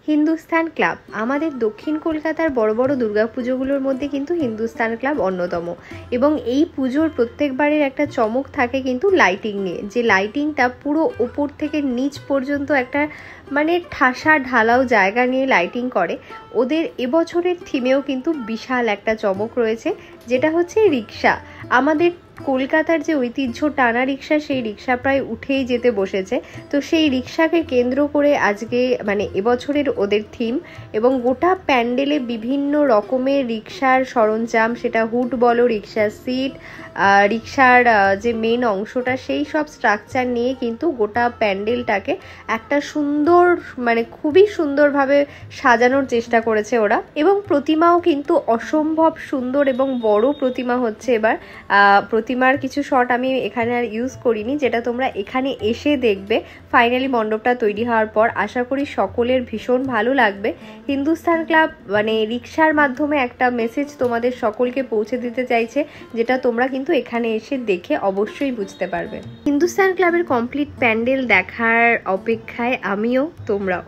Hindustan club আমাদের দক্ষিণ কলকাতার বড় বড় দুর্গাপুজোগুলোর মধ্যে কিন্তু হিন্দুস্তান ক্লাব অন্যতম। এবং এই পুজোর প্রত্যেকবারের একটা চমক থাকে কিন্তু লাইটিং নিয়ে, যে লাইটিংটা পুরো ওপর থেকে নিচ পর্যন্ত একটা মানে ঠাসা ঢালাও জায়গা নিয়ে লাইটিং করে। ওদের এবছরের থিমেও কিন্তু বিশাল একটা চমক রয়েছে, যেটা হচ্ছে রিক্সা। আমাদের কলকাতার যে ঐতিহ্য টানা রিক্সা, সেই রিক্সা প্রায় উঠেই যেতে বসেছে। তো সেই রিক্সাকে কেন্দ্র করে আজকে মানে এবছরের ওদের থিম, এবং গোটা প্যান্ডেলে বিভিন্ন রকমের রিক্সার সরঞ্জাম, সেটা হুড বলো, রিক্সার সিট, রিক্সার যে মেন অংশটা, সেই সব স্ট্রাকচার নিয়ে কিন্তু গোটা প্যান্ডেলটাকে একটা সুন্দর মানে খুবই সুন্দরভাবে সাজানোর চেষ্টা করেছে ওরা। এবং প্রতিমাও কিন্তু অসম্ভব সুন্দর এবং বড় প্রতিমা হচ্ছে এবার। প্রতিমার কিছু শট আমি এখানে আর ইউজ করিনি, যেটা তোমরা এখানে এসে দেখবে ফাইনালি মণ্ডপটা তৈরি হওয়ার পর। আশা করি সকলের ভীষণ ভালো লাগবে। হিন্দুস্তান ক্লাব মানে রিক্সার মাধ্যমে একটা মেসেজ তোমাদের সকলকে পৌঁছে দিতে চাইছে, যেটা তোমরা কিন্তু এখানে এসে দেখে অবশ্যই বুঝতে পারবে। হিন্দুস্তান ক্লাবের কমপ্লিট প্যান্ডেল দেখার অপেক্ষায় আমিও, তোমরাও।